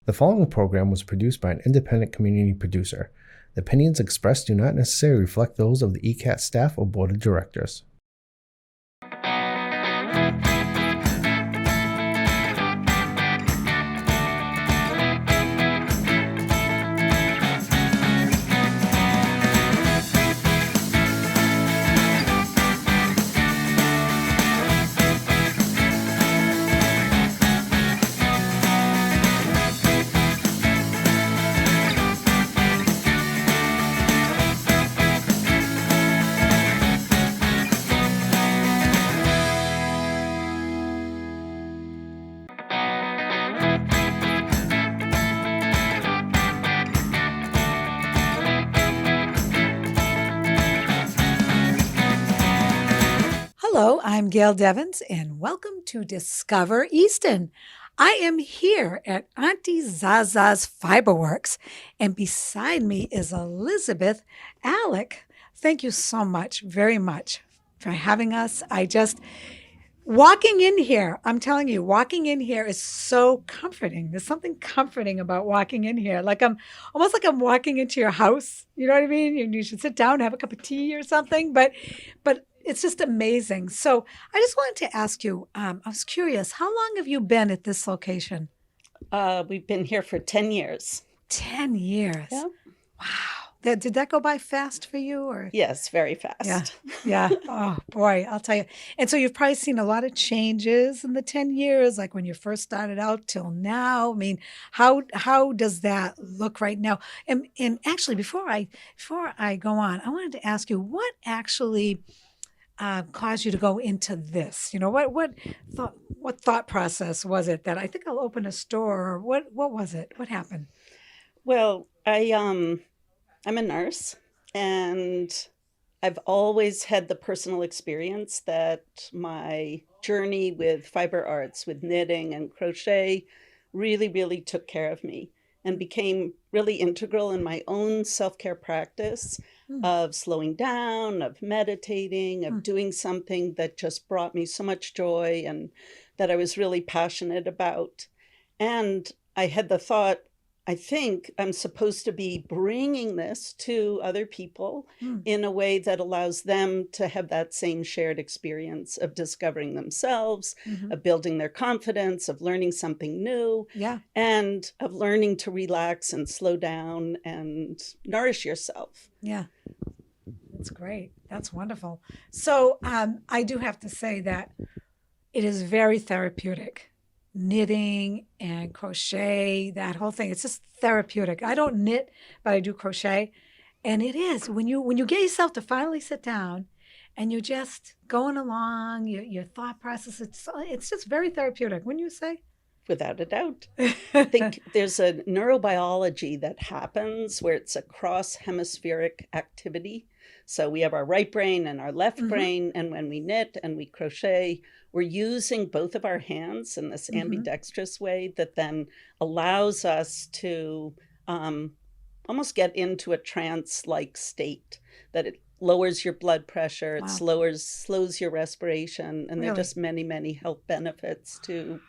The following program was produced by an independent community producer. The opinions expressed do not necessarily reflect those of the ECAT staff or board of directors. Hello, I'm Gail Devins, and welcome to Discover Easton. I am here at Auntie Zaza's Fiberworks, and beside me is Elizabeth Alach. Thank you so much, very much, for having us. Walking in here, I'm telling you, walking in here is so comforting. There's something comforting about walking in here. Almost like I'm walking into your house. You know what I mean? You should sit down, have a cup of tea or something. But it's just amazing. So I just wanted to ask you, I was curious, how long have you been at this location? We've been here for 10 years. 10 years. Yeah. Wow. Did that go by fast for you or? Yes, very fast. Yeah. Yeah. Oh boy, I'll tell you. And so you've probably seen a lot of changes in the 10 years, like when you first started out till now. I mean, how does that look right now? And actually before I go on, I wanted to ask you what actually caused you to go into this? You know, what thought process was it that I think I'll open a store? Or what was it? What happened? Well, I'm a nurse, and I've always had the personal experience that my journey with fiber arts, with knitting and crochet, really, really took care of me and became really integral in my own self-care practice Hmm. of slowing down, of meditating, Hmm. of doing something that just brought me so much joy and that I was really passionate about. And I had the thought, I think I'm supposed to be bringing this to other people Hmm. in a way that allows them to have that same shared experience of discovering themselves, Hmm. of building their confidence, of learning something new, Yeah. and of learning to relax and slow down and nourish yourself. Yeah. That's great. That's wonderful. So I do have to say that it is very therapeutic. Knitting and crochet, that whole thing. It's just therapeutic. I don't knit, but I do crochet. And it is when you get yourself to finally sit down and you're just going along, your thought process, it's just very therapeutic, wouldn't you say? Without a doubt. I think there's a neurobiology that happens where it's a cross hemispheric activity. So we have our right brain and our left Hmm. brain. And when we knit and we crochet, we're using both of our hands in this Hmm. ambidextrous way that then allows us to almost get into a trance like state, that it lowers your blood pressure, it Wow. slows your respiration. And there are Really? just many, many health benefits to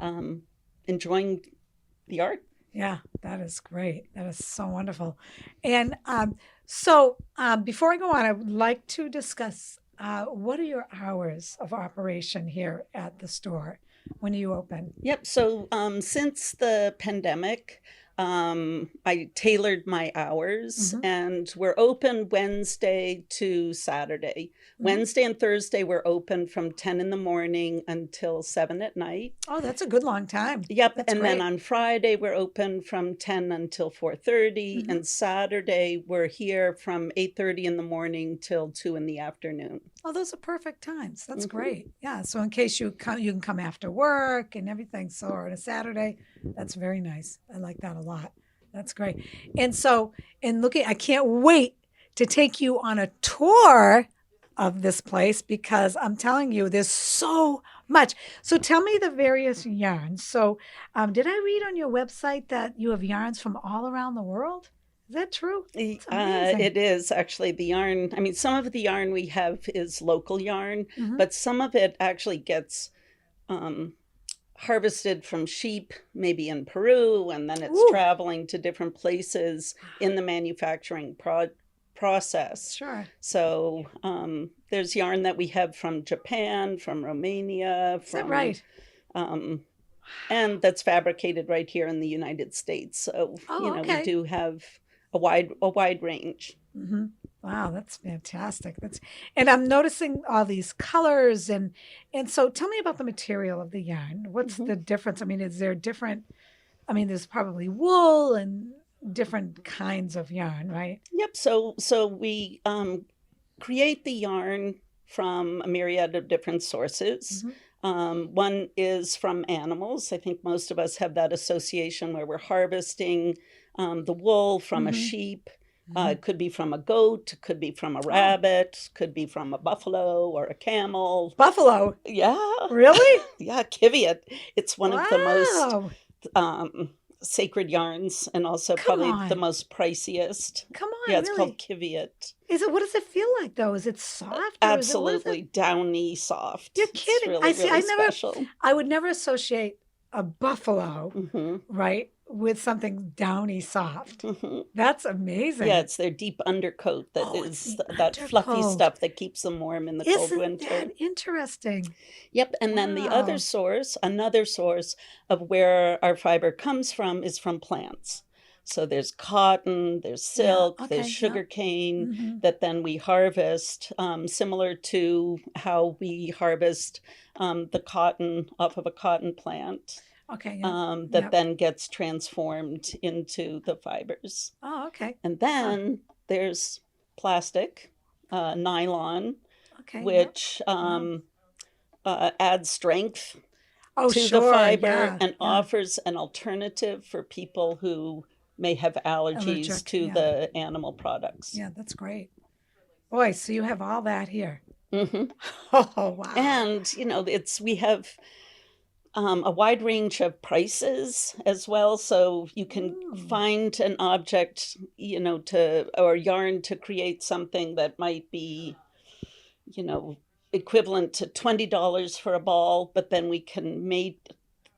um, enjoying the art. Yeah, that is great. That is so wonderful. And before I go on, I would like to discuss what are your hours of operation here at the store? When are you open? Yep. So since the pandemic, I tailored my hours, Hmm. and we're open Wednesday to Saturday. Hmm. Wednesday and Thursday, we're open from 10 in the morning until 7 at night. Oh, that's a good long time. Yep. That's And then great. on Friday, we're open from 10 until 4:30. Hmm. And Saturday, we're here from 8:30 in the morning till 2 in the afternoon. Oh, those are perfect times. That's Hmm. great. Yeah. So in case you come, you can come after work and everything. So on a Saturday, that's very nice. I like that a lot. That's great. And so, I can't wait to take you on a tour of this place because I'm telling you, there's so much. So tell me the various yarns. So, did I read on your website that you have yarns from all around the world? Is that true? It's amazing. It is actually the yarn. I mean, some of the yarn we have is local yarn, Hmm. but some of it actually gets um, harvested from sheep, maybe in Peru, and then it's Ooh, traveling to different places in the manufacturing process. sure. So there's yarn that we have from Japan, from Romania, Is that from right? um, and that's fabricated right here in the United States. So Oh, we okay. do have a wide range. Hmm. Wow, that's fantastic. And I'm noticing all these colors and so tell me about the material of the yarn. What's Mhm. the difference? I mean, is there different? I mean, there's probably wool and different kinds of yarn, right? Yep. So we create the yarn from a myriad of different sources. Hmm. One is from animals. I think most of us have that association where we're harvesting the wool from a Hmm. sheep. Hmm. It could be from a goat, could be from a Oh, rabbit, could be from a buffalo or a camel. buffalo. Yeah, Really? yeah, kiviot. It's one of the most Wow. um, sacred yarns and also Come probably the on. most priciest. Come Yeah, on, it's called really? kiviot. What does it feel like though? Is it soft or what is it? Absolutely downy You're soft. It's kidding. really, really special. I would never associate a buffalo, Hmm. right, with something downy soft. Hmm. That's Yeah, amazing. it's their deep undercoat that Oh, it's is the that fluffy undercoat. stuff that keeps them warm in the cold Isn't that winter. interesting? Yep, and then the other Wow. source, another source of where our fiber comes from is from plants. So there's cotton, there's Yeah. silk, there's Okay. Yeah. sugar cane Hmm. that then we harvest, similar to how we harvest the cotton off of a cotton plant, Okay. Yeah. that Yep. then gets transformed into the fibers. Oh, okay. And Huh. then there's plastic, nylon, Okay. Yep. which Wow. adds strength Oh, to the sure. fiber Yeah. and Yeah. offers an alternative for people who may have allergies Allergic. to Yeah. the animal products. Yeah. That's great. Boy, so you have all that here. Hmm. Oh, wow. And we have a wide range of prices as well, so you can Mm. find an object, to or yarn to create something that might be, you know, equivalent to $20 for a ball, but then we can make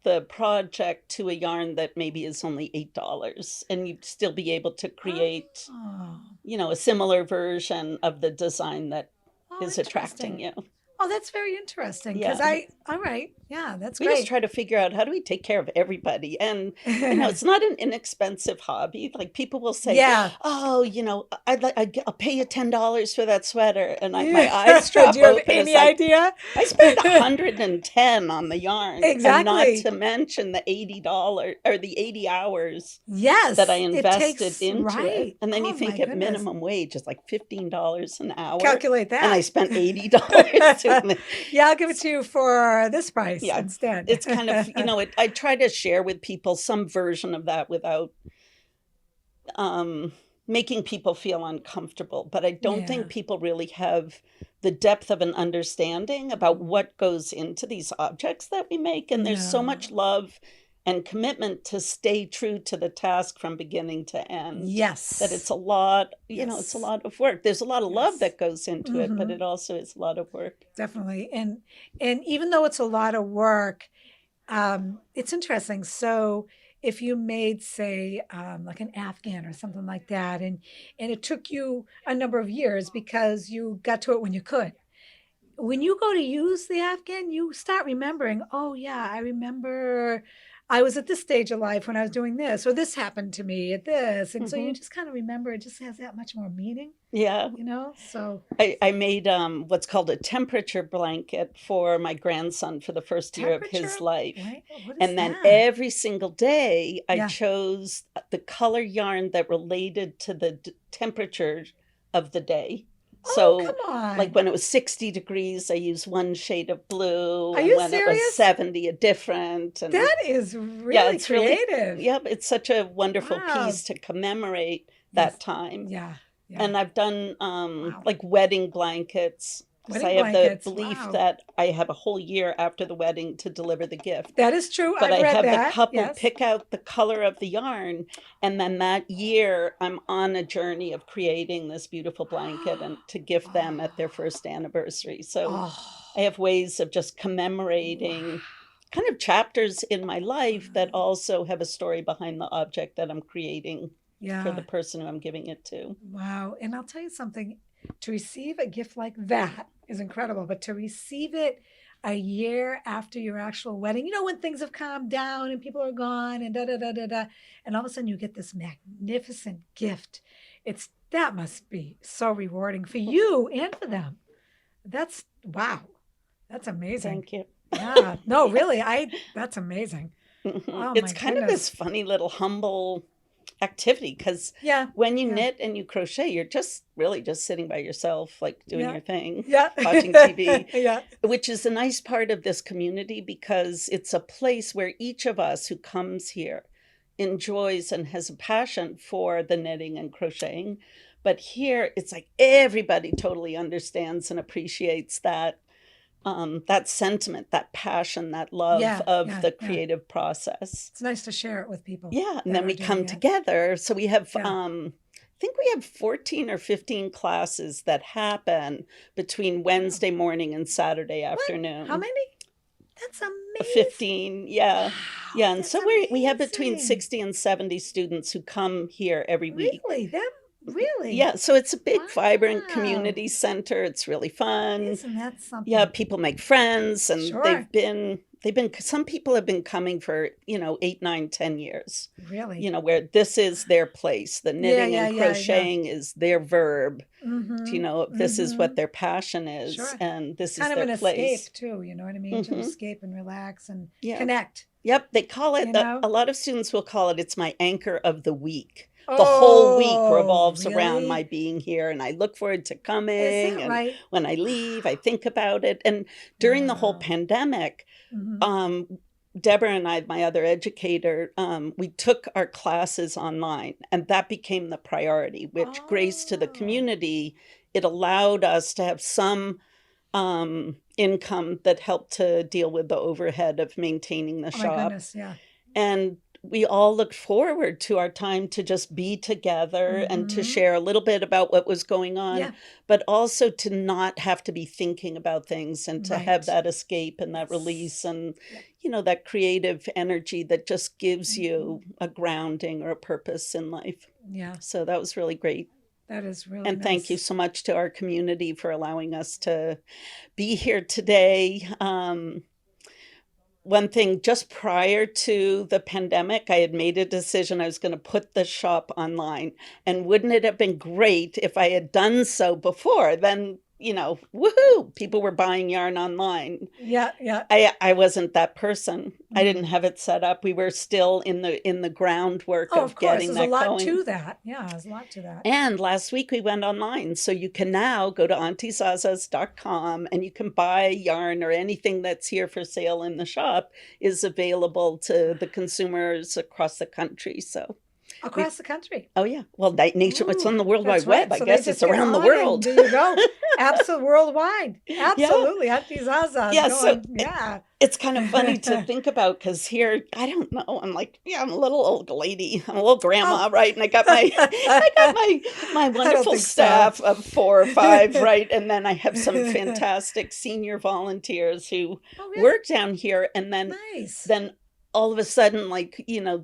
the project to a yarn that maybe is only $8, and you'd still be able to create, Oh. a similar version of the design that Oh, is attracting interesting. you. Oh, that's very interesting because Yeah. all right. Yeah, that's We just great. try to figure out how do we take care of everybody. And, it's not an inexpensive hobby. Like people will say, Yeah. oh, I'll pay you $10 for that sweater. And my Yeah. eyes Do drop you have open. It's any like, idea? I spent 110 on the yarn, and not Exactly. to mention the $80 or the 80 hours that I Yes, it invested takes into it. right. And then you Oh my think at goodness. minimum wage is like $15 an hour, Calculate and I that. spent $80 doing it. Yeah, I'll give it to you for this price Yeah, instead. it's kind of, I try to share with people some version of that without um, making people feel uncomfortable. But I don't Yeah. think people really have the depth of an understanding about what goes into these objects that we make. And there's so much No. love and commitment to stay true to the task from beginning to end, that it's Yes. a lot, it's a Yes. lot of work. There's a lot of love Yes. that goes into it, but Hmm. it also is a lot of work. Definitely. And even though it's a lot of work, it's interesting. So if you made, say, like an Afghan or something like that, and it took you a number of years because you got to it when you could. When you go to use the Afghan, you start remembering, oh yeah, I remember I was at this stage of life when I was doing this, or this happened to me at this. And so you Hmm. just kind of remember it just has that much more meaning, Yeah. So I made what's called a temperature blanket for my grandson for the first year of temperature, his life. right? What is And then that? every single day, I Yeah. chose the color yarn that related to the temperature of the day. Oh, So, come like on. when it was 60 degrees, I used one shade of blue, Are and you when it was serious? 70, a different. And That is yeah, really it's really, creative. yep, it's such a wonderful Wow. piece to commemorate Yes. that time. Yeah. Yeah. And I've done Wow. like wedding blankets, because I Wedding have the blankets. belief Wow. that I have a whole year after the wedding to deliver the gift. That is true. But I've I read have the that. couple Yes. pick out the color of the yarn, and then that year I'm on a journey of creating this beautiful blanket and to gift them at their Oh. first anniversary. So Oh. I have ways of just Wow. commemorating kind of chapters in my life that also have a story behind the object that I'm creating for the Yeah. person who I'm giving it to. Wow. And I'll tell you something, to receive a gift like that is incredible, but to receive it a year after your actual wedding, when things have calmed down and people are gone and da da da da da, and all of a sudden you get this magnificent gift. That must be so rewarding for you and for them. That's wow. That's amazing. Thank you. Yeah. No, really, that's amazing. Oh It's my kind of this goodness. funny little humble activity because Yeah. when you Yeah. knit and you crochet, you're just really just sitting by yourself, like doing Yeah. your thing, Yeah. watching TV, Yeah. which is a nice part of this community because it's a place where each of us who comes here enjoys and has a passion for the knitting and crocheting. But here it's like everybody totally understands and appreciates that sentiment, that passion, that love Yeah. of Yeah. the Yeah. creative process. It's nice to share it with people Yeah, and that then are we doing come it. together. So we have, Yeah. I think we have 14 or 15 classes that happen between Wow. Wednesday morning and Saturday What? How afternoon. many? That's amazing. 15, yeah. Wow. Yeah, and That's so we have between amazing. 60 and 70 students who come here every week. Really? Yeah, so it's a big, vibrant Wow. community center. It's really fun. Isn't that Yeah, something? people make friends, and Sure. some people have been coming for 8, 9, 10 years. Really? Where this is their place. The Yeah, knitting yeah, and yeah, yeah. crocheting is their verb. Mm-hmm. This is what Mm-hmm. their passion is, Sure. and this It's is kind of their an place. escape too, you know what I mean? To hmm escape and relax and Yeah. connect, Yep, they call you it that. know? A lot of students will call it. It's my anchor of the week. The whole week Oh, revolves around my really? being here, and I look forward to Is coming. that And right? when I leave, I think about it. And during the whole Wow. pandemic, Mm-hmm. Deborah and I, my other educator, we took our classes online, and that became the priority, which, grace to the Oh, community, it allowed us to have some income that helped to deal with the overhead of maintaining the oh my shop. goodness, yeah. And we all looked forward to our time to just be together and to Mm-hmm. share a little bit about what was going on, Yeah, but also to not have to be thinking about things and to have right. that escape and that Yes. release and, Yeah. that creative energy that just gives Mm-hmm. you a grounding or a purpose in life. Yeah, So that was really great. that is really And thank you nice. so much to our community for allowing us to be here today. One thing, just prior to the pandemic, I had made a decision I was going to put the shop online. And wouldn't it have been great if I had done so before? Then, woohoo, people were buying yarn online. Yeah, yeah. I wasn't that person. I didn't Mm. have it set up. We were still in the groundwork Oh, of of course. getting There's a that lot going. to that. Yeah, there's a lot to that. And last week we went online. So you can now go to auntieZazas.com and you can buy yarn, or anything that's here for sale in the shop is available to the consumers across the country. So we, Across the country. oh yeah, well, nation, it's Ooh, on the World that's Wide Web. right. I So they guess just it's get around the on and world. there you go. Absolute worldwide. Yeah. Absolutely. Auntie Zaza's Yeah. So going. Yeah. it's kind of funny to think about because here, I don't know. I'm like, yeah, I'm a little old lady. I'm a little grandma, Oh, right? And I got my I don't wonderful think so. staff of 4 or 5, right? And then I have some fantastic senior volunteers who Oh, really? work down here. And Nice. then all of a sudden,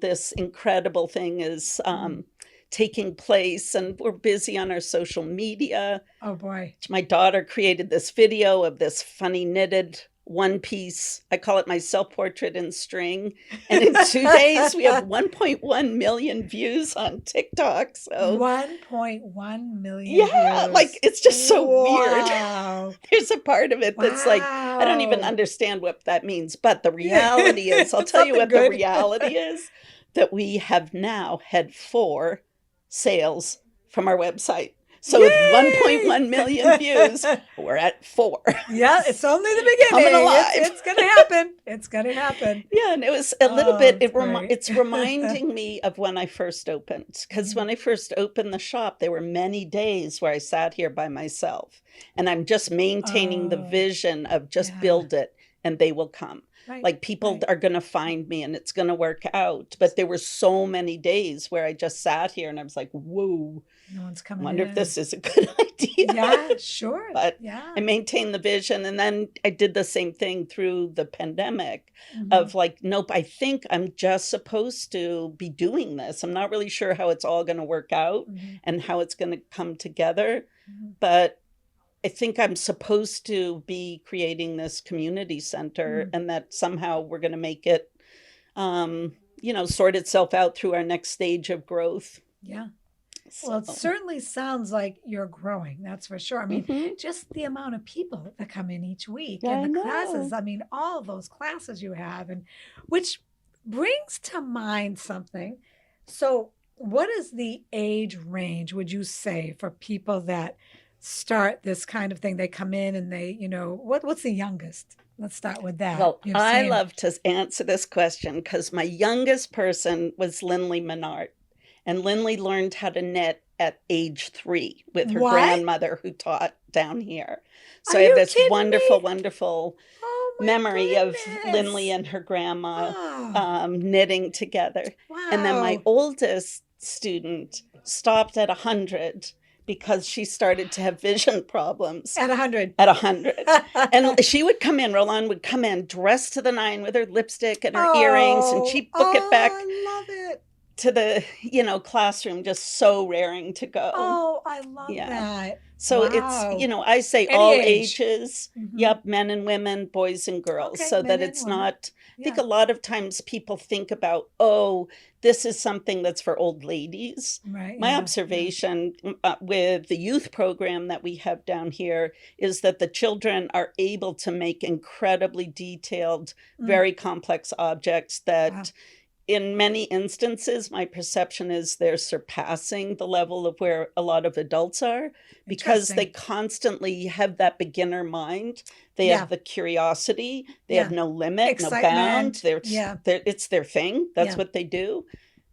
this incredible thing is Mm. taking place, and we're busy on our social media. Oh, boy. My daughter created this video of this funny knitted one piece. I call it my self-portrait in string. And in 2 days, we have 1.1 million views on TikTok. So 1.1 million yeah, views. it's just so weird. Wow. There's a part of it that's like, I don't even Wow. understand what that means. But the reality is, I'll It's tell you something what the good. reality is, that we have now had 4 sales from our website. So with Yay! 1.1 million views, we're at 4. Yeah, it's only the Coming beginning. alive. It's going to happen. It's going to happen. Yeah, and it was a little Oh, bit, it's great. it's reminding me of when I first opened. Because when I first opened the shop, there were many days where I sat here by myself. And I'm just maintaining the Oh, vision of just yeah. build it and they will come. Right. Like people Right. are going to find me and it's going to work out. But there were so many days where I just sat here and I was like, whoa, No one's I coming wonder in. if this is a good idea. Yeah, sure. But Yeah. I maintained the vision. And then I did the same thing through the pandemic Mhm. of like, nope, I think I'm just supposed to be doing this. I'm not really sure how it's all going to work out Mhm. and how it's going to come together. Mhm. But I think I'm supposed to be creating this community center Mm. and that somehow we're going to make it, sort itself out through our next stage of growth. Yeah. Well, it So, certainly sounds like you're growing, that's for sure. I mean, mhm. just the amount of people that come in each week and I the classes, know. I mean, all those classes you have, and which brings to mind something. So, what is the age range, would you say, for people that start this kind of thing? They come in and what's the youngest? Let's start with that. Well, You've I seen, love to answer this question because my youngest person was Lindley Menard. And Lindley learned how to knit at age 3 with her what? grandmother who taught down here. Are So I have you this kidding wonderful, me? wonderful Oh my memory of Lindley goodness. and her grandma Oh, knitting together. And then my wow. oldest student stopped at 100 because she started to have vision problems At 100. at 100. And she would come in, Roland would come in dressed to the nine with her lipstick and her earrings, and Oh, she'd book it back I love it. to the, classroom, just so raring to go. Oh, I love Yeah. that. So it's, Wow. I say Any all age. ages. Hmm. Yep, men and women, boys and girls, Okay, so men that and it's women. not, I think Yeah. a lot of times people think about, oh, this is something that's for old ladies. Right. My Yeah. observation with the youth program that we have down here is that the children are able to make incredibly detailed, Mm. very complex objects that Wow. in many instances, my perception is they're surpassing the level of where a lot of adults are because they Interesting. constantly have that beginner mind. They Yeah. have the curiosity. They have Yeah. no limit, no bound. Excitement. Yeah. It's their thing. That's Yeah. what they do.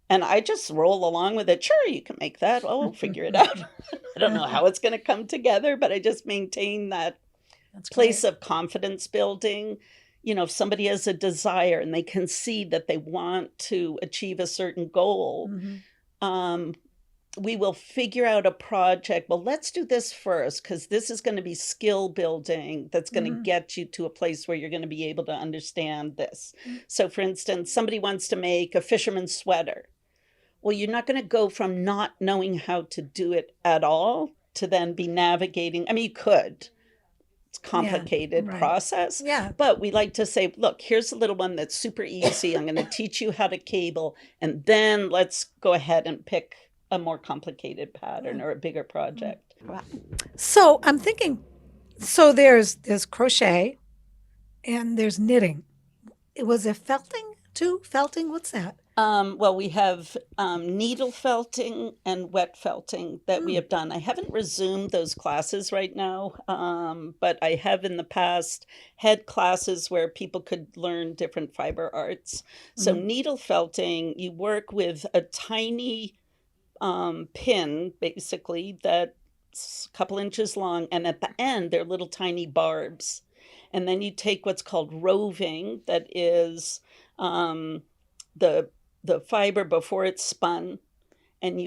And I just roll along with it. Sure, you can make that. Oh, we'll figure it out. I don't know how it's going to come together, but I just maintain that That's place great. of confidence building. If somebody has a desire and they can see that they want to achieve a certain goal, Hmm. we will figure out a project. Well, let's do this first because this is going to be skill building that's going to Hmm. get you to a place where you're going to be able to understand this. Mm. So, for instance, somebody wants to make a fisherman's sweater. Well, you're not going to go from not knowing how to do it at all to then be navigating. I mean, you could. It's a Yeah. complicated Right. process. Yeah. But we like to say, look, here's a little one that's super easy. I'm going to teach you how to cable, and then let's go ahead and pick a more complicated pattern or a bigger project. Wow. So I'm thinking, so there's crochet and there's knitting. Was it felting too? Felting? What's that? Well, we have needle felting and wet felting that we Mm. have done. I haven't resumed those classes right now, but I have in the past had classes where people could learn different fiber arts. So, Mhm. needle felting, you work with a tiny pin, basically, that's a couple inches long, and at the end, they're little tiny barbs. And then you take what's called roving, that is the the fiber before it's spun, and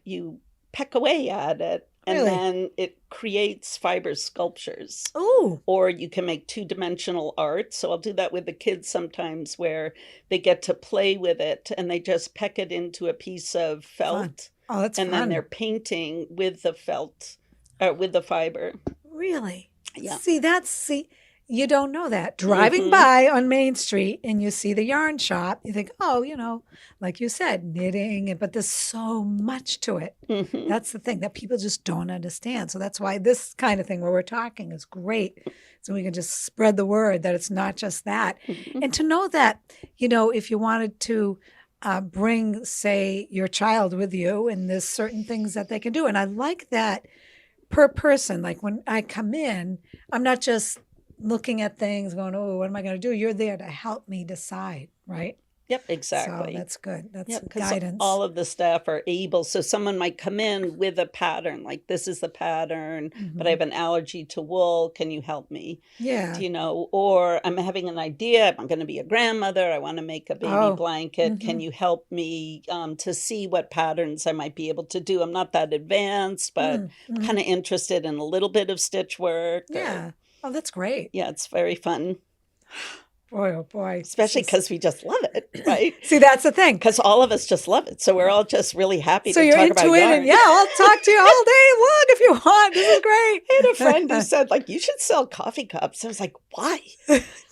you peck away at it, and Really? then it creates fiber sculptures. Oh, Or you can make two-dimensional art. So I'll do that with the kids sometimes where they get to play with it and they just peck it into a piece of fun. felt Oh, that's and then they're fun. painting with the felt with the fiber. Really? Yeah. See, you don't know that. Driving Mhm. by on Main Street and you see the yarn shop, you think, oh, like you said, knitting, but there's so much to it. Mhm. That's the thing that people just don't understand. So that's why this kind of thing where we're talking is great. So we can just spread the word that it's not just that. Mhm. And to know that, if you wanted to bring, say, your child with you, and there's certain things that they can do. And I like that per person. Like when I come in, I'm not just looking at things going, oh, what am I going to do? You're there to help me decide, right? Yep, So exactly. that's good. That's Yeah, because guidance. all of the staff are able. So someone might come in with a pattern, like this is the pattern, but I Hmm. have an allergy to wool. Can you help me? Yeah. Or I'm having an idea. I'm going to be a grandmother. I want to make a baby Oh. blanket. Hmm. Can you help me to see what patterns I might be able to do? I'm not that advanced, but Mm-hmm. kind of interested in a little bit of stitch work. Or Yeah. Oh, that's great. yeah, it's very fun, Boy, oh boy. This especially is because we just love it, right? see, that's the thing. Because all of us just love it. So we're all just really happy So to you're talk into about it, and yarn. yeah, I'll talk to you all day long if you want. This is I had a friend who great. said, like, you should sell coffee cups. I was like, why?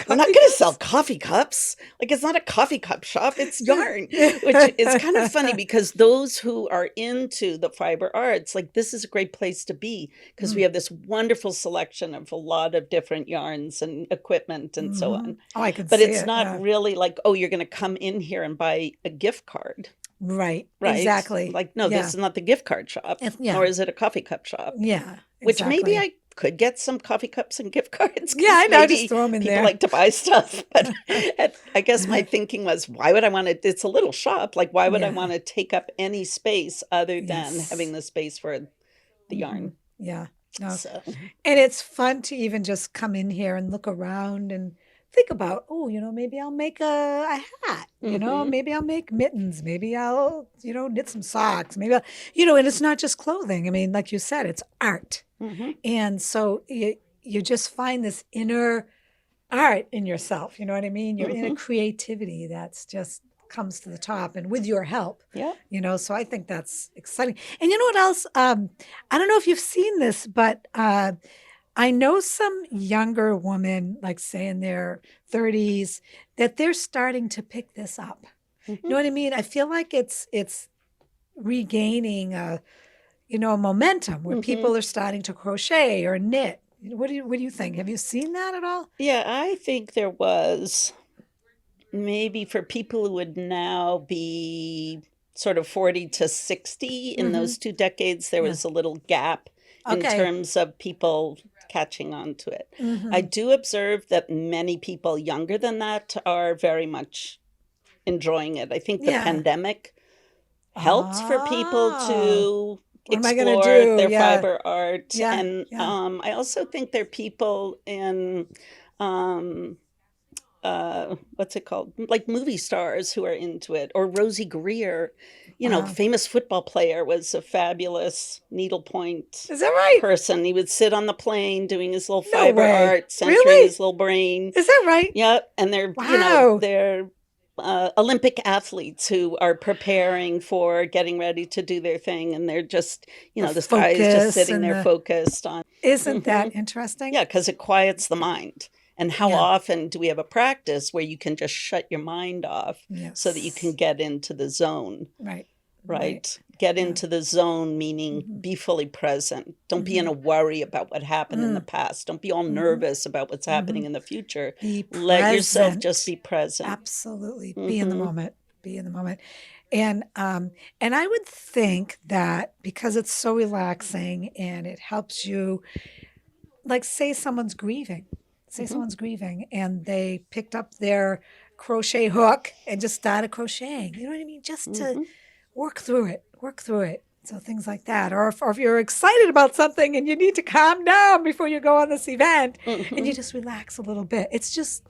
We're not Coffee going to sell cups? coffee cups. Like, it's not a coffee cup shop, it's yarn, which is kind of funny because those who are into the fiber arts, like, this is a great place to be because we Mm, have this wonderful selection of a lot of different yarns and equipment and so mhm. on. Oh, I can But see it's it. not Yeah. really like, oh, you're going to come in here and buy a gift card. Right. Right? Exactly. Like, no, this Yeah. is not the gift card shop, nor Yeah. is it a coffee cup shop, Yeah. which maybe Exactly. I could get some coffee cups and gift cards Yeah, because I know. Just maybe throw them in people there. like to buy stuff. But I guess my thinking was, why would I want to? It's a little shop. Like, why would I Yeah. want to take up any space other than having Yes. the space for the Hmm. yarn? Yeah. No. So, And it's fun to even just come in here and look around and think about, oh, maybe I'll make a hat, hmm maybe I'll make mittens, maybe I'll, knit some socks, maybe and it's not just clothing. I mean, like you said, it's art. hmm And so you just find this inner art in yourself. You know what I mean? Your inner hmm creativity that's just comes to the top and with your help, yeah. so I think that's exciting. And you know what else? I don't know if you've seen this, but I know some younger women, like say in their 30s, that they're starting to pick this up. You hmm know what I mean? I feel like it's regaining a momentum where hmm people are starting to crochet or knit. What do you think? Have you seen that at all? Yeah, I think there was. Maybe for people who would now be sort of 40 to 60 in Mm-hmm. those 2 decades, there Yeah. was a little gap in Okay. terms of people catching on to it. I Mm-hmm. do observe that many people younger than that are very much enjoying it. I think the Yeah. pandemic helped for people Oh, to what am I gonna explore do? their Yeah. fiber art. Yeah. And Yeah. I also think there are people in um, what's it called? Like movie stars who are into it, or Rosie Greer, Wow. famous football player, was a fabulous needlepoint Is that right? person. He would sit on the plane doing his little No fiber way. art, centering Really? his little brain. Is that right? Yep, and they're Wow. they're Olympic athletes who are preparing for getting ready to do their thing, and they're just The this guy is just focus sitting and there the focused on. isn't hmm that interesting? Yeah, because it quiets the mind. And how Yeah. often do we have a practice where you can just shut your mind off so that you can Yes. get into the zone, Right. Right. right? Get Yeah. into the zone, meaning Hmm. be fully present. Don't be in Hmm. a worry about what happened in the Mm. past. Don't be all Hmm. nervous about what's Hmm. happening in the future. Be Let yourself just present. be present. Absolutely. Be in the hmm moment. Be in the moment. And I would think that because it's so relaxing and it helps you, like say hmm someone's grieving and they picked up their crochet hook and just started crocheting. You know what I mean? Just to hmm work through it. So things like that. Or if you're excited about something and you need to calm down before you go on this event and you hmm just relax a little bit. It's just,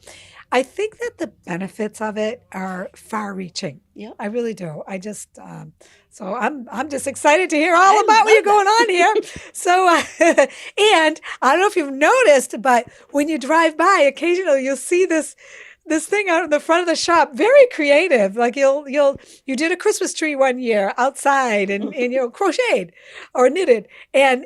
I think that the benefits of it are far reaching. Yep. I really do. I just, so I'm just excited to hear all I about what you're love going on here. that. So, and I don't know if you've noticed, but when you drive by, occasionally you'll see this thing out in the front of the shop, very creative. Like you did a Christmas tree one year outside and crocheted or knitted, and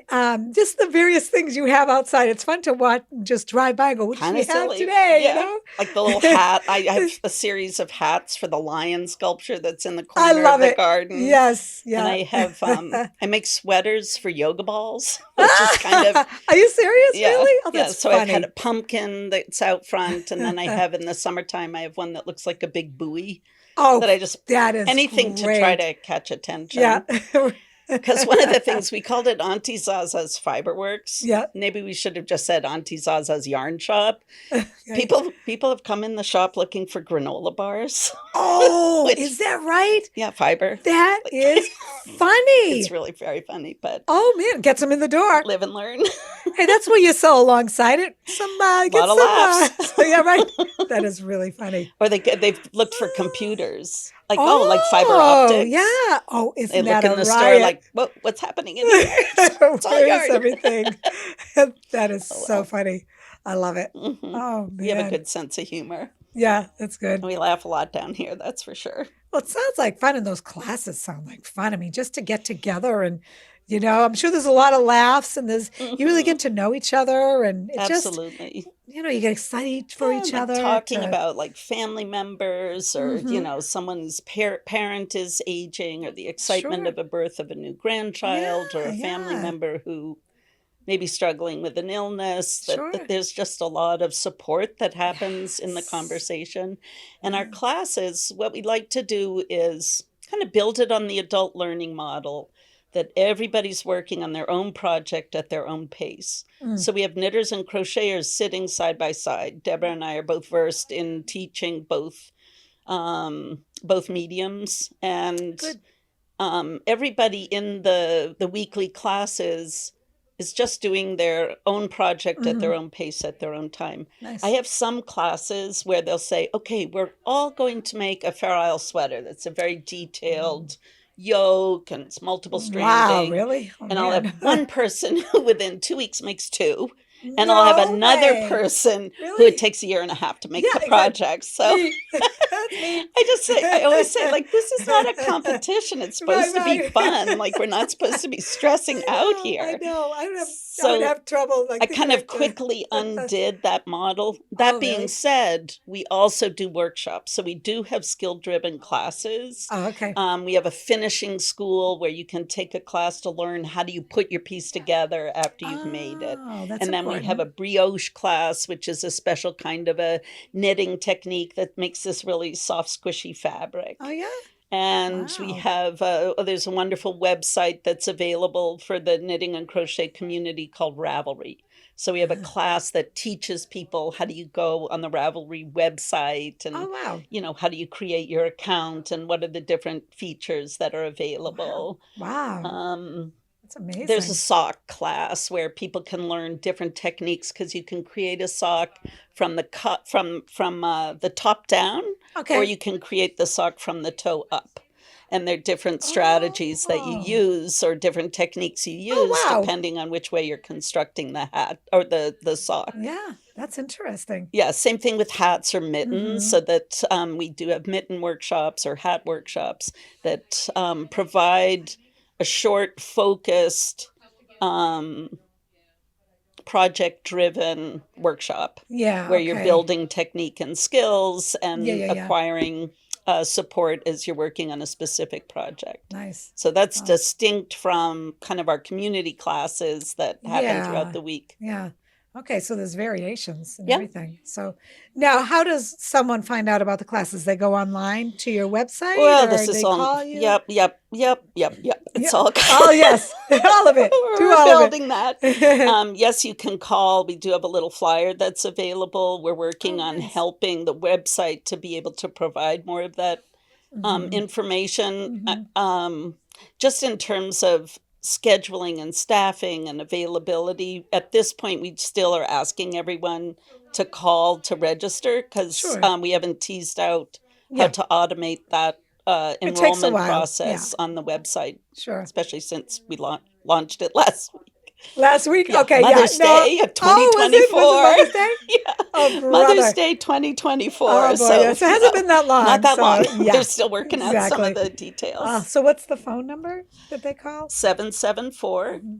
just the various things you have outside. It's fun to watch, just drive by and go, what does Kind she of have silly. today? Yeah. Like the little hat. I have a series of hats for the lion sculpture that's in the I corner of love the it. garden. Yes, And yeah. I have I make sweaters for yoga balls, which is kind of Are you serious? yeah. Really? Oh, Yeah. that's So I've had a funny. pumpkin that's out front, and then I have in the summertime I have one that looks like a big buoy Oh, that I just that is anything to try great. to catch Yeah. attention. Because one of the things we called it Auntie Zaza's Fiberworks. Yeah. Maybe we should have just said Auntie Zaza's Yarn Shop. Okay. People have come in the shop looking for granola bars. Oh, Which- is that right? Yeah, fiber. That is funny. It's really very funny, but Oh man, gets them in the door. live and learn. Hey, that's what you sell alongside it. Some get Lot of some. laughs. Yeah, right. That is really funny. Or they've looked for computers. Like like fiber optics. Yeah. Oh, They isn't look that in a the store riot? like, what's happening in here? It's all Where's yarn. everything? That is Oh, so well. funny. I love it. Mhm. Oh We have a man. good sense of humor. Yeah, that's good. And we laugh a lot down here, that's for sure. Well, it sounds like fun, and those classes sound like fun. I mean, just to get together and, I'm sure there's a lot of laughs, and you really Mhm. get to know each other, and it just, Absolutely. you get excited for Yeah, each like other. talking to- about like family members or, Mhm. someone's parent is aging or the excitement Sure. of a birth of a new grandchild or Yeah, a family yeah. member who may be struggling with an illness, that Sure. there's just a lot of support that happens in the Yes. conversation. And our Yeah. classes, what we like to do is kind of build it on the adult learning model that everybody's working on their own project at their own pace. Mm. So we have knitters and crocheters sitting side by side. Deborah and I are both versed in teaching both mediums, and Good. everybody in the weekly classes is just doing their own project at their Mhm. own pace at their own time. Nice. I have some classes where they'll say, okay, we're all going to make a Fair Isle sweater that's a very detailed yoke and it's multiple Wow, stranding. really? Oh, And I'll man. have one person who within 2 weeks makes two, and I'll have No another way. person who Really? it takes a year and a half to make Yeah, the exactly. project. So Me. That's me. I always say, like, this is not a competition. It's supposed to be right. fun. Like, we're not supposed to be stressing I out know, I here. know. I would So have trouble. Like, I thinking kind of like quickly undid that model. That Oh, being really? said, we also do workshops. So we do have skill-driven classes. Oh, okay. We have a finishing school where you can take a class to learn how do you put your piece together after you've made it. Oh, that's And then we have important. a brioche class, which is a special kind of a knitting technique that makes this really soft, squishy fabric. Oh, yeah. And we Wow. have, there's a wonderful website that's available for the knitting and crochet community called Ravelry. So we have a class that teaches people how do you go on the Ravelry website and, Oh, wow. how do you create your account and what are the different features that are available. Wow. Um, That's amazing. there's a sock class where people can learn different techniques because you can create a sock from the the top down, Okay. or you can create the sock from the toe up. And there are different strategies that you Oh. use or different techniques you Oh, use wow. depending on which way you're constructing the hat or the sock. Yeah, that's interesting. Yeah, same thing with hats or mittens, Mhm. so that we do have mitten workshops or hat workshops that provide a short, focused, um, project-driven workshop Yeah. where you're okay. building technique and skills and Yeah. acquiring support as you're working on a specific project. Nice. So that's Wow. distinct from kind of our community classes that happen Yeah. throughout the week. Yeah. Okay, so there's variations and Yeah. everything. So now, how does someone find out about the classes? They go online to your website, Well, or this is they all. call you? Yep. It's Yeah. all. Oh, yes, all of it. Do We're all of building that. it. Yes, you can call. We do have a little flyer that's available. We're working Oh, on nice. helping the website to be able to provide more of that Mhm, information. mhm. Just in terms of scheduling and staffing and availability. At this point, we still are asking everyone to call to register because Sure. we haven't teased out how Yeah, to automate that it takes a enrollment while. Yeah, process on the website, sure. especially since we launched it last week. Last week? Yeah, Okay, yeah. Mother's No. Day of Oh, was it? Was it 2024. Mother's Day? Yeah, Oh, Mother's brother. Day 2024. Oh, boy. So, Yes, it hasn't been that long. not that So, long. yeah, They're still working out some of exactly. the details. So, what's the phone number that they call? 774 Mhm.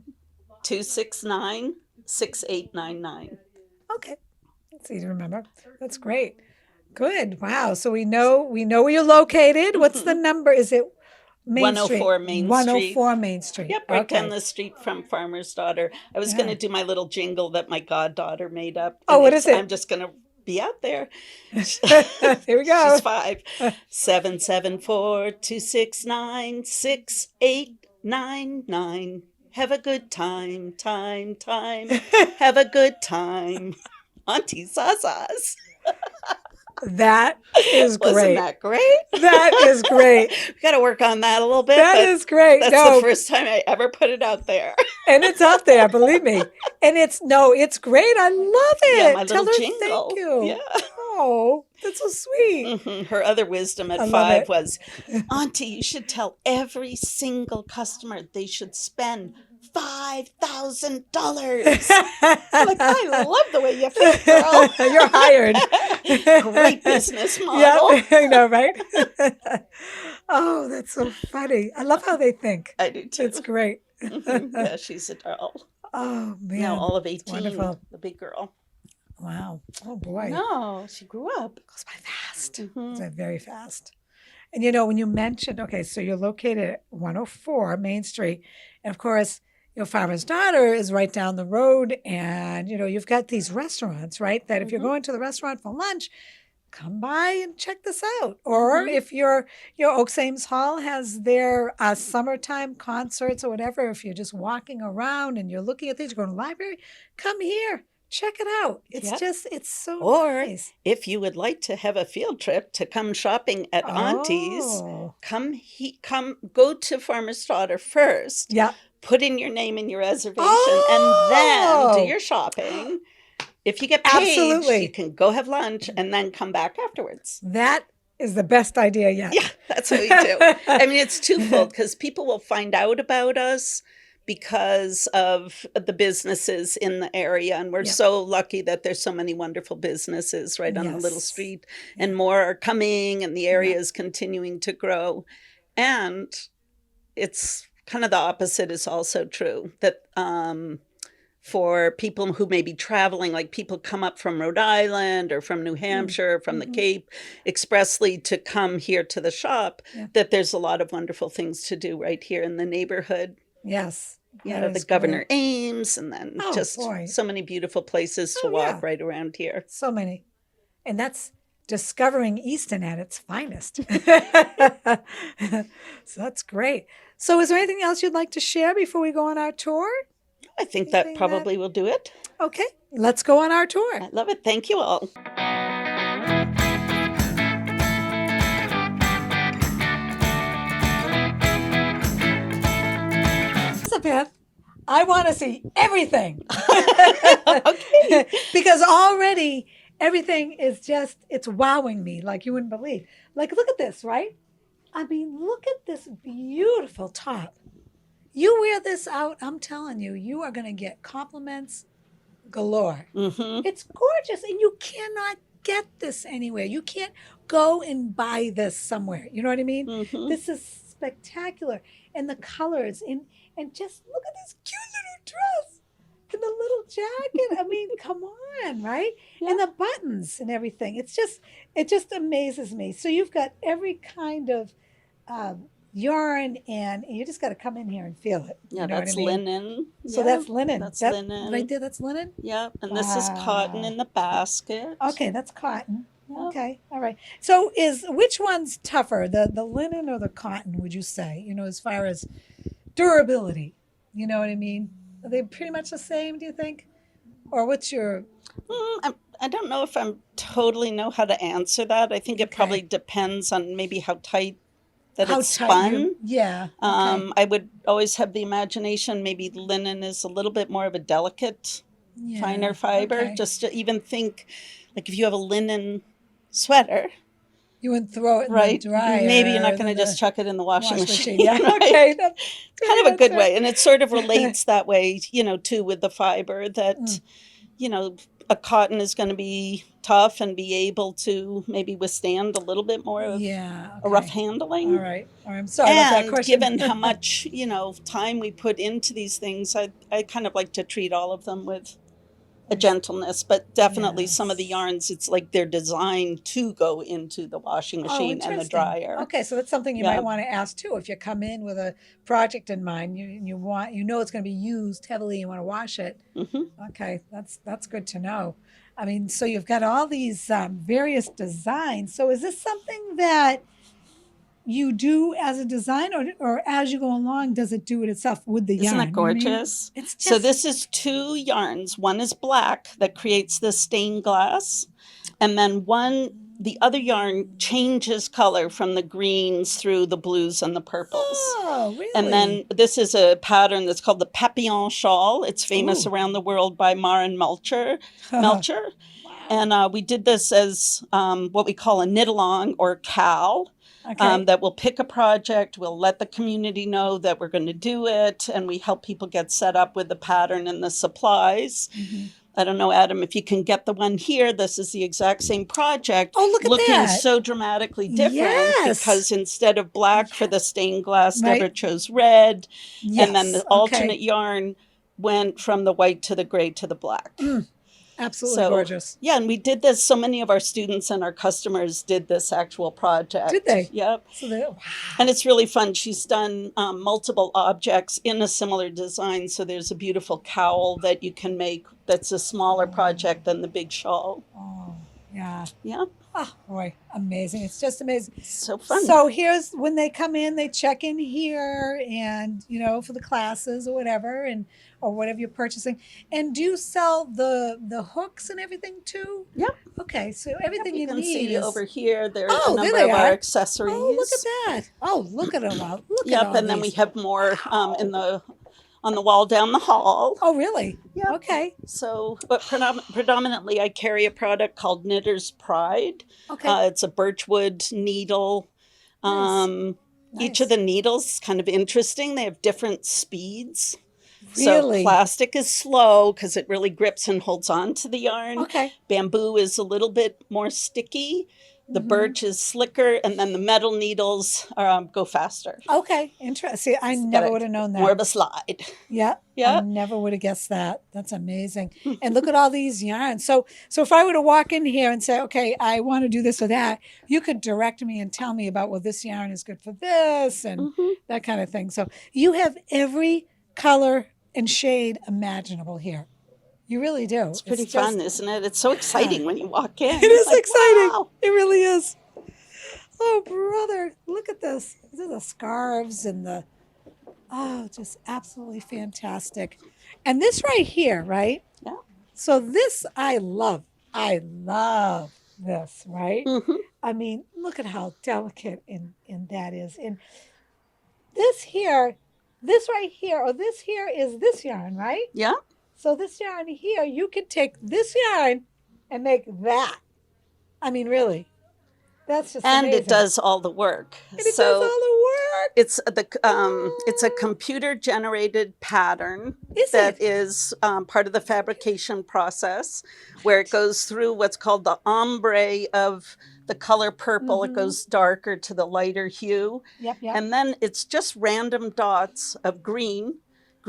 269 6899. Okay, that's easy to remember. That's great. Good. Wow. So we know where you're located. What's the number? Is it Main Street? 104 Main Street. 104 Main Street. Yep, right down Okay. the street from Farmer's Daughter. I was going Yeah. to do my little jingle that my goddaughter made up. Oh, and what is it? I'm just going to be out there. Here we go. She's 5. 774 269 6899. 9, 9. Have a good time, time, time. Have a good time. Auntie Zaza's. That is Wasn't great. that great? That is great. We got to work on that a little bit. That but is great. That's No, the first time I ever put it out there. and it's out there, believe me. And it's great. I love it. Yeah, my Tell little her jingle. thank you. Yeah. Oh, that's so sweet. Her other wisdom at I love 5 it. was, Auntie, you should tell every single customer they should spend $5,000. Like, I love the way you think, girl. You're hired. Great business Yeah, model. I know, right? Oh, that's so funny. I love how they think. I do too. It's great. Yeah, she's a doll. Oh, man. Now all of It's 18, wonderful. the big girl. Wow. Oh, boy. No, she grew up. Goes by fast. Mhm. It's very fast. And when you mentioned, okay, so you're located at 104 Main Street, and of course, your farmer's daughter is right down the road, and you've got these restaurants, right? That if you're going to the restaurant for lunch, come by and check this out. Or if your Oaks Ames Hall has their summertime concerts or whatever, if you're just walking around and you're looking at things, you're going to the library, come here. Check it out. It's Yep. it's so Or nice. if you would like to have a field trip to come shopping at Auntie's, Oh, come go to Farmer's Daughter first. yeah. Put in your name and your reservation, and then Oh! do your shopping. If you get paid, Absolutely. you can go have lunch and then come back afterwards. That is the best idea yet. Yeah, that's what we do. I mean, it's twofold because people will find out about us because of the businesses in the area. And we're Yep. so lucky that there's so many wonderful businesses right on the little Yes. street, and more are coming, and the area is continuing to grow. And it's kind of the opposite is also true, that for people who may be traveling, like people come up from Rhode Island or from New Hampshire, from the Cape, expressly to come here to the shop, Yeah. that there's a lot of wonderful things to do right here in the neighborhood. Yes. Yeah, That the is Governor great. Ames, and then Oh, just boy. so many beautiful places to Oh, walk yeah. right around here. So many. And that's discovering Easton at its finest. So that's great. So is there anything else you'd like to share before we go on our tour? I think that Anything probably will do it. Okay, let's go on our tour. I love it. Thank you all. Elizabeth, I want to see everything. Okay. Because already everything is just, it's wowing me like you wouldn't believe. Like, look at this, right? I mean, look at this beautiful top. You wear this out, I'm telling you, you are going to get compliments galore. Mm-hmm. It's gorgeous, and you cannot get this anywhere. You can't go and buy this somewhere. You know what I mean? Mm-hmm. This is spectacular. And the colors, and just look at this cute little dress and the little jacket. I mean, come on, right? Yeah. And the buttons and everything. It just amazes me. So you've got every kind of yarn, and you just got to come in here and feel it. Yeah, you know that's what I mean? linen. So Yeah, that's linen. That's That- linen. Right there, that's linen? Yeah, and this is cotton in the basket. Okay, that's cotton. Yeah. Okay, all right. So which one's tougher, the linen or the cotton, would you say? As far as durability, you know what I mean? Are they pretty much the same, do you think? Or what's your... I don't know if I'm totally know how to answer that. I think it Okay. probably depends on maybe how tight that how it's tight spun. Yeah. Okay. I would always have the imagination maybe linen is a little bit more of a delicate, Yeah, finer fiber. okay. Just to even think, like if you have a linen sweater, You wouldn't throw it in right? the dryer. Maybe you're not or going to the just chuck it in the washing machine. Yeah, right? okay. Kind of a good That's way. And it sort of relates that way, too, with the fiber that, Mm. a cotton is going to be tough and be able to maybe withstand a little bit more of Yeah. a rough okay. handling. All right. I'm sorry about that And question. given how much, time we put into these things, I kind of like to treat all of them with a gentleness, but definitely some of the Yes. yarns, it's like they're designed to go into the washing machine and the interesting. dryer. Okay, so that's something you Yeah. might want to ask too. If you come in with a project in mind, you want it's going to be used heavily, you want to wash it. Hmm. Okay, that's good to know. I mean, so you've got all these various designs. So is this something that you do as a design, or as you go along, does it do it itself with the Isn't yarn? that gorgeous? It's just, So this is 2 yarns. One is black that creates the stained glass, and then the other yarn changes color from the greens through the blues and the purples. Oh, really? And then this is a pattern that's called the Papillon Shawl. It's famous Ooh. around the world by Maren Melcher. And we did this as what we call a knit-along or CAL. Okay. That we'll pick a project, we'll let the community know that we're going to do it, and we help people get set up with the pattern and the supplies. I don't know, Adam, if you can get the one here. This is the exact same project. Oh, look at looking that. so dramatically different Yes. because instead of black for the stained glass, Right. Deborah chose red. Yes. And then the alternate yarn went from the white to the gray to the black. Absolutely So, gorgeous. Yeah, and we did this. So many of our students and our customers did this actual project. Did they? Yep. So wow. And it's really fun. She's done multiple objects in a similar design. So there's a beautiful cowl that you can make that's a smaller project than the big shawl. Oh, yeah. Yeah. Oh, boy, amazing. It's just amazing. So fun. So here's when they come in, they check in here and, for the classes or whatever, or whatever you're purchasing. And do you sell the hooks and everything too? Yep. Okay, so everything you you can need see is... over here. There's Oh, a there number they of our are. accessories. Oh, look at that. Oh, look at them all. Look at Yep, all and then we these. have more on the wall down the hall. Oh, really? Yep. Okay. So, but predominantly I carry a product called Knitter's Pride. Okay. It's a birchwood needle. Nice. Each of the needles is kind of interesting. They have different speeds. Really? So plastic is slow because it really grips and holds on to the yarn. Okay. Bamboo is a little bit more sticky. The birch is slicker, and then the metal needles go faster. Okay. Interesting. I never would have known that. More of a slide. Yeah. Yeah. I never would have guessed that. That's amazing. And look at all these yarns. So if I were to walk in here and say, okay, I want to do this or that, you could direct me and tell me about, well, this yarn is good for this and that kind of thing. So you have every color and shade imaginable here. You really do. It's pretty fun, isn't it? It's so exciting when you walk in. It is exciting. Wow. It really is. Oh, brother, look at this. These are the scarves and just absolutely fantastic. And this right here, right? Yeah. So this I love. I love this, right? I mean, look at how delicate and that is. And this right here, or this here is this yarn, right? Yeah. So this yarn here, you could take this yarn and make that. I mean, really, that's just and amazing. it does all the work. And it does all the work. It's a computer generated pattern that is part of the fabrication process, where it goes through what's called the ombre of the color purple. It goes darker to the lighter hue. Yep. And then it's just random dots of green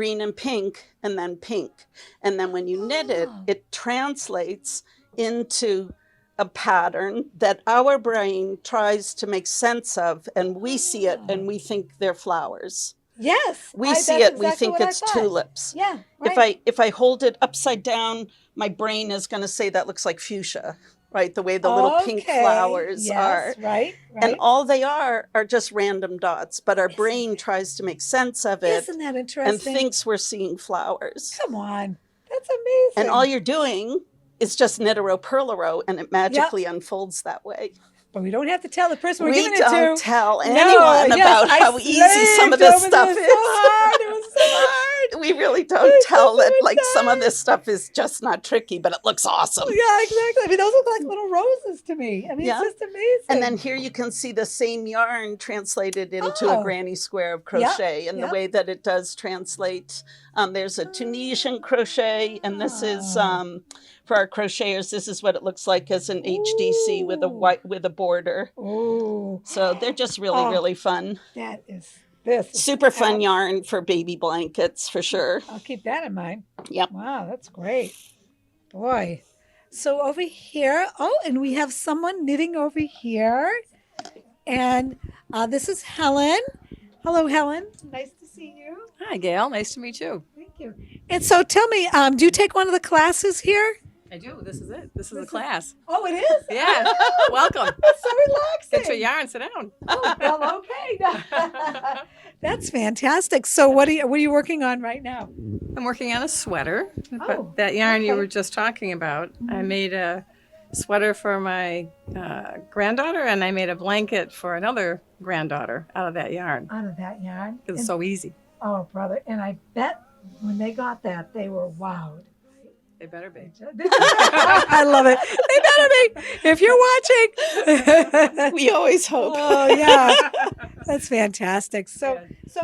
and pink, and then pink. And then when you knit it, it translates into a pattern that our brain tries to make sense of, and we see it and we think they're flowers. Yes. We see it, we think it's tulips. Yeah. Right. If I hold it upside down, my brain is going to say that looks like fuchsia, right? The way the little pink flowers are. Right. And all they are just random dots, but our brain tries to make sense of it. Isn't that interesting? And thinks we're seeing flowers. Come on. That's amazing. And all you're doing is just knit a row, purl a row, and it magically unfolds that way. But we don't have to tell the person we're giving it to. We don't tell anyone about how easy some of this stuff is. It was so hard. We really don't tell that, like, some of this stuff is just not tricky, but it looks awesome. Yeah, exactly. I mean, those look like little roses to me. I mean, it's just amazing. And then here you can see the same yarn translated into a granny square of crochet, and the way that it does translate. There's a Tunisian crochet, and this is for our crocheters. This is what it looks like as an HDC with a border. Oh, so they're just really fun. This super fun yarn for baby blankets for sure. I'll keep that in mind. Yep. Wow, that's great, boy. So over here, and we have someone knitting over here, and this is Helen. Hello, Helen. Nice to see you. Hi, Gail. Nice to meet you. Thank you. And so tell me, do you take one of the classes here? I do. This is it. This is the class. Oh, it is? Yeah. Welcome. That's so relaxing. Get your yarn. Sit down. Oh, well, okay. That's fantastic. So what are you working on right now? I'm working on a sweater. Oh, But that yarn you okay. were just talking about, I made a sweater for my granddaughter, and I made a blanket for another granddaughter out of that yarn. Out of that yarn? It's so easy. Oh, brother. And I bet when they got that, they were wowed. They better be. I love it. They better be. If you're watching. We always hope. Oh, yeah. That's fantastic. So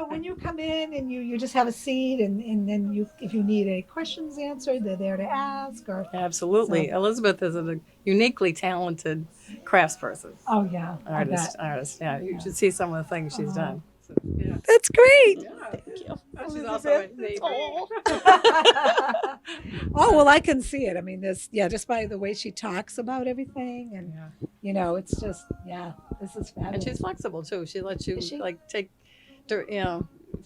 when you come in and you just have a seat and then if you need any questions answered, they're there to ask or. Absolutely. So- Elizabeth is a uniquely talented craftsperson. Oh, yeah. I bet. Artist. Yeah. You should see some of the things she's done. So, yeah. That's great. Thank you. She's also a neighbor. Oh, well, I can see it. I mean, just by the way she talks about everything and, Yeah. it's just, this is fabulous. And she's flexible too. She lets you Is she?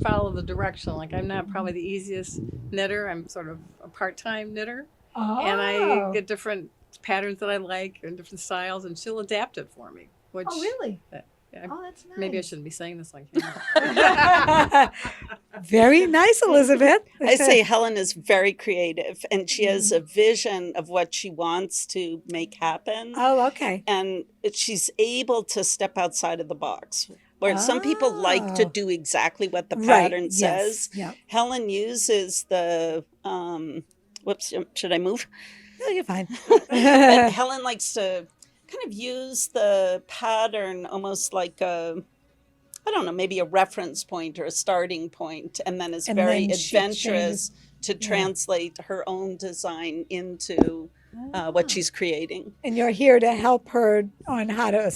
follow the direction. Like I'm not probably the easiest knitter. I'm sort of a part-time knitter, and I get different patterns that I like and different styles, and she'll adapt it for me. Which Oh, really? yeah, Oh, that's nice. maybe I shouldn't be saying this like Hannah. Very nice, Elizabeth. I say Helen is very creative and she has a vision of what she wants to make happen. Oh, okay. And she's able to step outside of the box. Where some people like to Oh. do exactly what the Right, pattern yes, says. yeah. Helen uses the, whoops, should I move? No, you're fine. But Helen likes to kind of use the pattern almost like maybe a reference point or a starting point, and then is And very then she adventurous to translate her own design into what she's creating. And you're here to help her on how to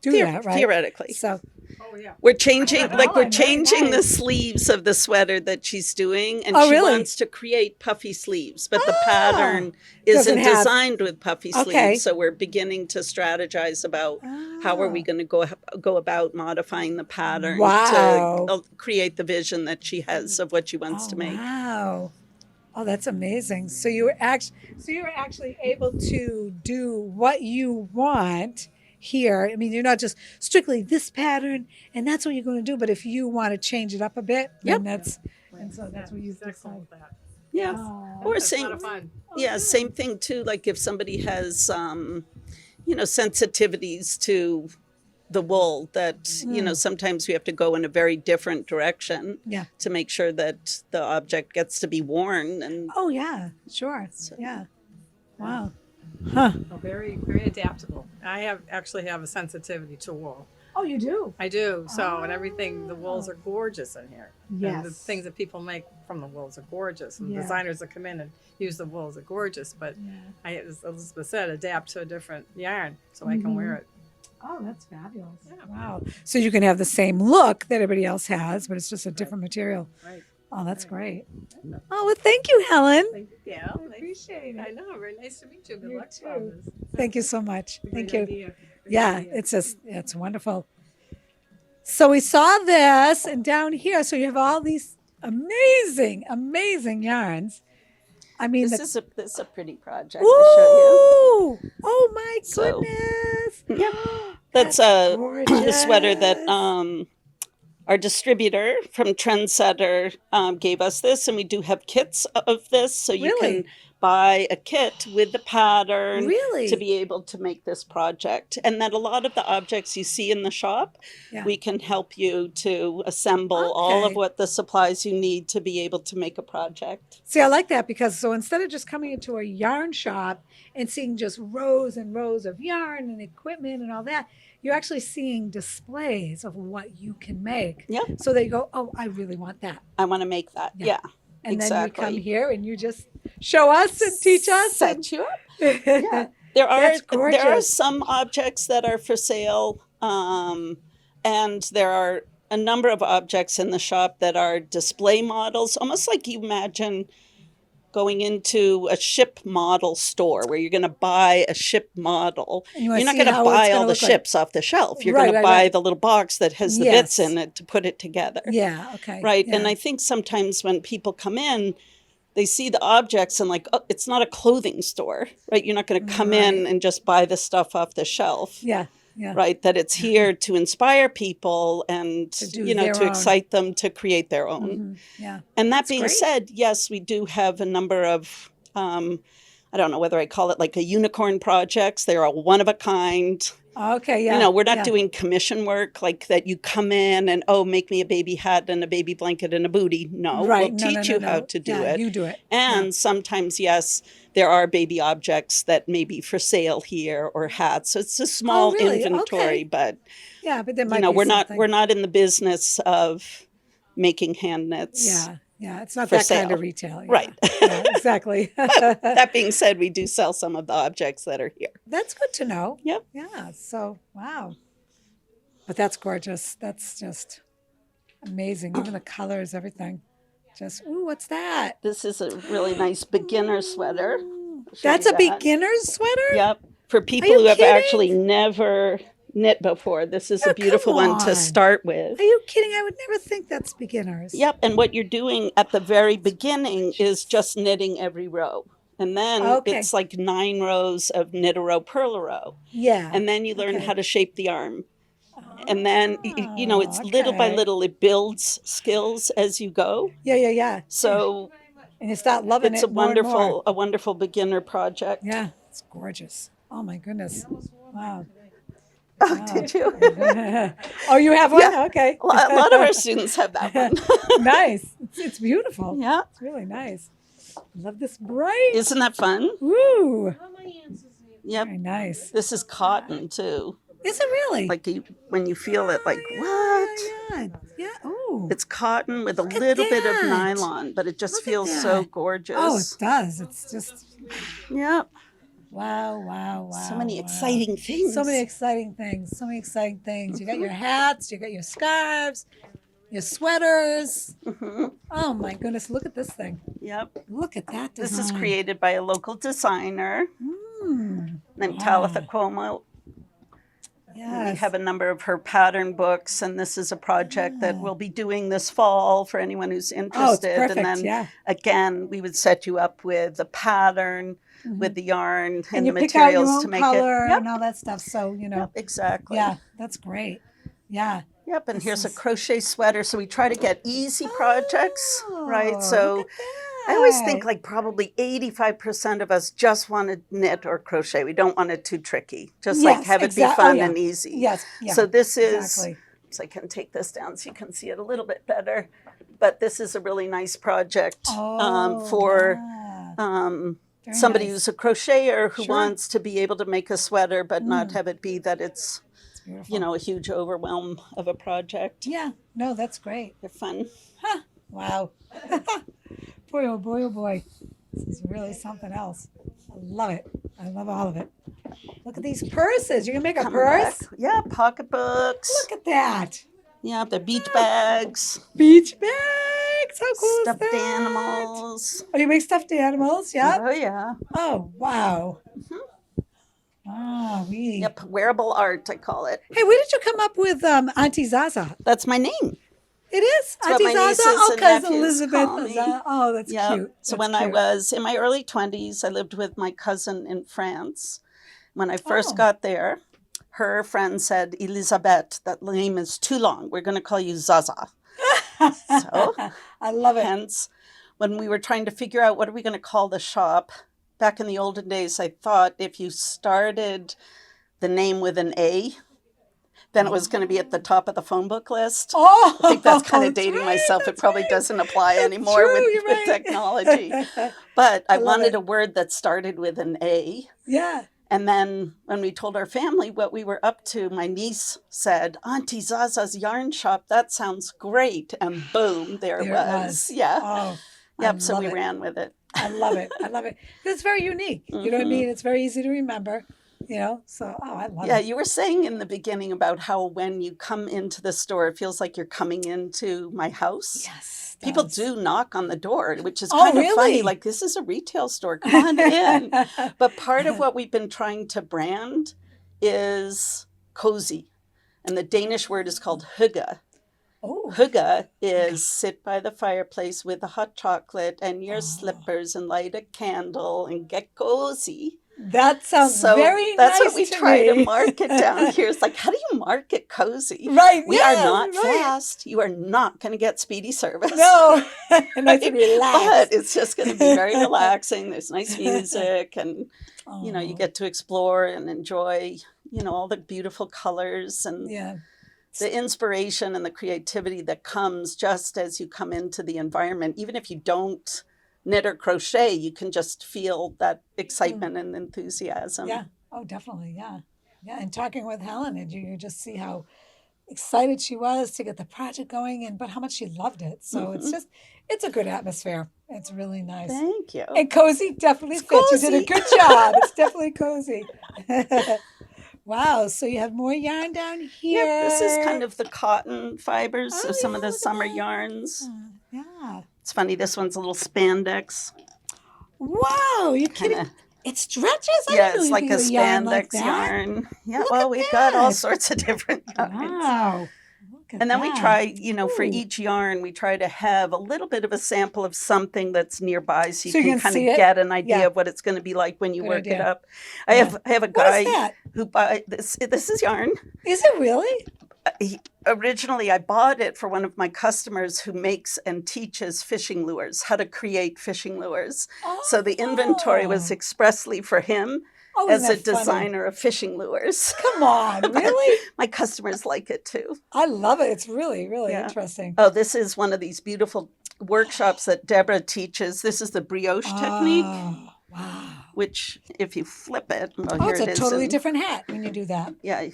do that, right? Theoretically. So, Oh yeah. We're changing, Helen, very the nice. sleeves of the sweater that she's doing, and Oh, she really? wants to create puffy sleeves, but the Oh. pattern Doesn't isn't have- designed with puffy Okay. sleeves. So we're beginning to strategize about how are we going to go about modifying the pattern Wow. to create the vision that she has of what she wants Oh, to make. wow. Oh, that's amazing. So you were actually able to do what you want here. I mean, you're not just strictly this pattern and that's what you're going to do, but if you want to change it up a bit, then that's what you decide. Excellent with that. Yeah. Oh, Or It's a same, lot of fun. same thing too. Like if somebody has, sensitivities to the wool that, sometimes we have to go in a very different direction Yeah. to make sure that the object gets to be worn. And Oh, yeah, sure. Yeah. Wow. Huh. Oh, very, very adaptable. I actually have a sensitivity to wool. Oh, you do? I do. So, and everything, the wools are gorgeous in here. And the Yes. things that people make from the wools are gorgeous. And Yeah. designers that come in and use the wools are gorgeous. But I, as Elizabeth said, adapt to a different yarn so I can wear it. Oh, that's fabulous. Yeah. Wow. So you can have the same look that everybody else has, but it's just a different material. Right. Oh, that's great. Oh, well, thank you, Helen. Thank you, Gail. Appreciate I know. Very nice to meet you. Good You luck too. on this. Thank you so much. Thank you. Great idea. Great Yeah, idea. it's wonderful. So we saw this, and down here, so you have all these amazing, amazing yarns. I mean, this is a pretty project to show ooh, oh my So, goodness. you. Yeah. That's a gorgeous. sweater that our distributor from Trendsetter gave us this, and we do have kits of this, so you Really? can buy a kit with the pattern Really? to be able to make this project. And that a lot of the objects you see in the shop, Yeah. we can help you to assemble all Okay. of what the supplies you need to be able to make a project. See, I like that because so instead of just coming into a yarn shop and seeing just rows and rows of yarn and equipment and all that, you're actually seeing displays of what you can make. Yep. So they go, oh, I really want that. I want to make that. Yeah. Yeah. And then you Exactly. come here and you just show us and teach us. Set you up. And, Yeah. There That's are gorgeous. some objects that are for sale, and there are a number of objects in the shop that are display models, almost like you imagine going into a ship model store where you're going to buy a ship model. And you wanna You're not see going to how it's buy gonna all the look like. ships off the shelf. You're Right, going to right, buy right. the little box that has the Yes. bits in it to put it together. yeah, okay. Right. Yeah. And I think sometimes when people come in, they see the objects and like, oh, it's not a clothing store, right? You're not going to come in and just buy the stuff off the shelf. Yeah. Yeah. Right. That it's here to inspire people and, to excite them to create their own. Mm-hmm. Yeah. And that That's being great. said, yes, we do have a number of, I don't know whether I call it like a unicorn projects. They're all one of a kind. Okay. Yeah. We're not doing commission work like that you come in and, make me a baby hat and a baby blanket and a bootie. No, Right. we'll teach you how to do it. You do it. And sometimes, yes, there are baby objects that may be for sale here or hats. So it's a small inventory, okay. but there might be we're something. not in the business of making hand knits. Yeah. Yeah, it's not for that sale. kind of retail. Yeah. Right. Yeah, exactly. That being said, we do sell some of the objects that are here. That's good to know. Yep. Yeah. So, wow. But that's gorgeous. That's just amazing. Even the colors, everything. Just, ooh, what's that? This is a really nice beginner sweater. That's a beginner's sweater? Yep. For people who have actually never knit before, this is a beautiful one to start with. Are you kidding? I would never think that's beginners. Yep. And what you're doing at the very beginning is just knitting every row. And then it's like 9 rows of knit a row, purl a row. Yeah. And then you learn how to shape the arm. And then, it's little by little, it builds skills as you go. Yeah. So and you start loving it's it. a wonderful beginner project. Yeah. It's gorgeous. Oh my goodness. Wow. Oh, did you? Oh, you have one? Yeah. Okay. A lot of our students have that one. Nice. It's beautiful. Yeah. It's really nice. Love this bright. Isn't that fun? Woo. Yep. Very nice. This is cotton too. Is it really? Like when you feel it, like, what? Yeah. Oh. It's cotton with a little bit of nylon, but it just feels so gorgeous. Oh, it does. It's just. Yep. Wow. So many exciting things. So many exciting things. You got your hats, you got your scarves, your sweaters. Mm-hmm. Oh my goodness, look at this thing. Yep. Look at that design. This is created by a local designer named Talitha Cuomo. Yes. We have a number of her pattern books, and this is a project that we'll be doing this fall for anyone who's interested. Oh, it's perfect. And then again, we would set you up with the pattern, with the yarn and the materials to make color it. Yep. And all that stuff. So, Yep, exactly. Yeah, that's great. Yeah. Yep, and here's a crochet sweater. So we try to get easy projects, right? So I always think like probably 85% of us just want to knit or crochet. We don't want it too tricky. Just like have it be fun and easy. Yes. Yeah, so this is, so I can take this down so you can see it a little bit better. But this is a really nice project for somebody who's a crocheter who wants to be able to make a sweater, but not have it be that it's a huge overwhelm of a project. Yeah. No, that's great. They're fun. Huh. Wow. Boy, oh boy, oh boy. This is really something else. I love it. I love all of it. Look at these purses. You can make a purse? Yeah, pocketbooks. Look at that. Yeah, the beach bags. Beach bags. How cool Stuffed is that? animals. Oh, you make stuffed animals? Yeah. Oh, yeah. Oh, wow. Mm-hmm. Yep, wearable art, I call it. Hey, where did you come up with Auntie Zaza? That's my name. It is? That's Auntie Zaza? Oh, because Elizabeth Zaza. Oh, that's cute. So when I was in my early 20s, I lived with my cousin in France. When I first got there, her friend said, Elisabeth, that name is too long. We're going to call you Zaza. So I love it. Hence, when we were trying to figure out what are we going to call the shop, back in the olden days, I thought if you started the name with an A, then it was going to be at the top of the phone book list. Oh, I think that's kind of dating myself. It probably doesn't apply anymore with technology. But I wanted a word that started with an A. Yeah. And then when we told our family what we were up to, my niece said, Auntie Zaza's yarn shop, that sounds great. And boom, there it was. Yeah. Oh, yep. So we ran with it. I love it. I love it. It's very unique. You know what I mean? It's very easy to remember. So, I love it. Yeah, you were saying in the beginning about how when you come into the store, it feels like you're coming into my house. Yes. People do knock on the door, which is kind of funny. Like, this is a retail store. Come on in. But part of what we've been trying to brand is cozy. And the Danish word is called hygge. Oh. Hygge is sit by the fireplace with a hot chocolate and your slippers and light a candle and get cozy. That sounds So very that's nice what we to try to me. market down here. It's like, how do you market cozy? Right. We are yeah, not right. fast. You are not going to get speedy service. No. Nice and But relaxed. it's just going to be very relaxing. There's nice music and, you Oh, get to explore and enjoy, all the beautiful colors and yeah. the inspiration and the creativity that comes just as you come into the environment. Even if you don't knit or crochet, you can just feel that excitement and enthusiasm. Yeah. Oh, definitely. Yeah. Yeah. And talking with Helen, and you just see how excited she was to get the project going, but how much she loved it. So it's a good atmosphere. It's really nice. Thank you. And cozy definitely It's fits. You did a cozy. good job. It's definitely cozy. Wow. So you have more yarn down here. Yep, this is kind of the cotton fibers of some of the look at summer that. yarns. Yeah. It's funny, this one's a little spandex. Wow. You kidding? Kinda, It stretches? I yeah, didn't know it's you like could a get yarn like spandex that. yarn. Yeah, Look well, at we've got all that. sorts of different yarns. Wow. Look at And then we that. try, for Ooh. each yarn, we try to have a little bit of a sample of something that's nearby so you So you can can kind see of it? get an idea Yeah. of what it's going to be like when you Good work it idea. up. I have a What is guy that? who buy this is yarn. Is it really? Originally, I bought it for one of my customers who makes and teaches fishing lures, how to create fishing lures. So the inventory was expressly for him Oh, as isn't a that funny? designer of fishing lures. Come on, But really? my customers like it too. I love it. It's really, really Yeah. interesting. Oh, this is one of these beautiful workshops that Deborah teaches. This is the brioche technique, Oh, wow. which if you flip it, well, Oh, here it's it a is. totally and- different hat when you do that. Yeah, I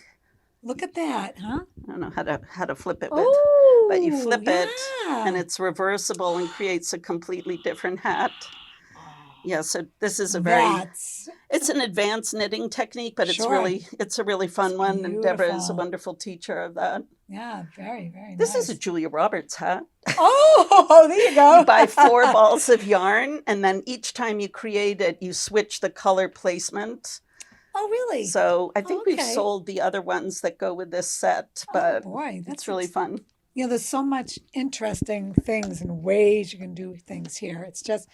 Look at that, huh? don't know how to flip it with. Oh, But you flip it and yeah. it's reversible and creates a completely different hat. Oh, Yeah, so this is that's it's an advanced knitting technique, but it's Sure. it's a really fun It's one. And Deborah is a beautiful. wonderful teacher of that. yeah, very, very This nice. is a Julia Roberts hat. Oh, there you go. You buy 4 balls of yarn, and then each time you create it, you switch the color placement. Oh, really? So I think we've Okay. sold the other ones that go with this set, Oh, but boy, it's really fun. there's so much interesting things and ways you can do things here. It's just,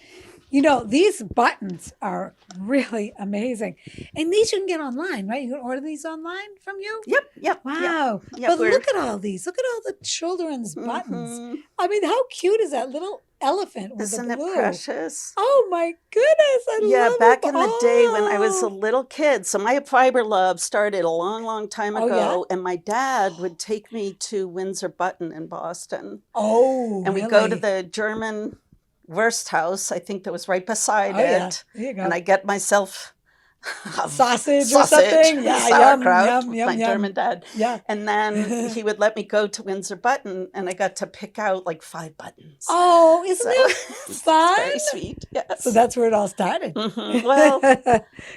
these buttons are really amazing. And these you can get online, right? You can order these online from you? Yep. Wow. Yep, But we're- look at all these. Look at all the children's buttons. Mhm. I mean, how cute is that little elephant with Isn't the it blue? precious? Oh, my goodness. I Yeah, love back them in the day when I was a all. little kid. So my fiber love started a long, long time Oh, ago. And my dad would take me to Windsor Button in Boston. Oh, And really? we'd go to the German Wursthaus, I think that was right beside Oh, yeah. it. There you go. And I get myself Sausage or something? Yeah, yum, sauerkraut yum, with yum, my yum. German dad. Yeah. And then he would let me go to Windsor Button and I got to pick out like 5 buttons. Oh, isn't So it it's fun? very sweet. Yes. So that's where it all started. Mhm. Well,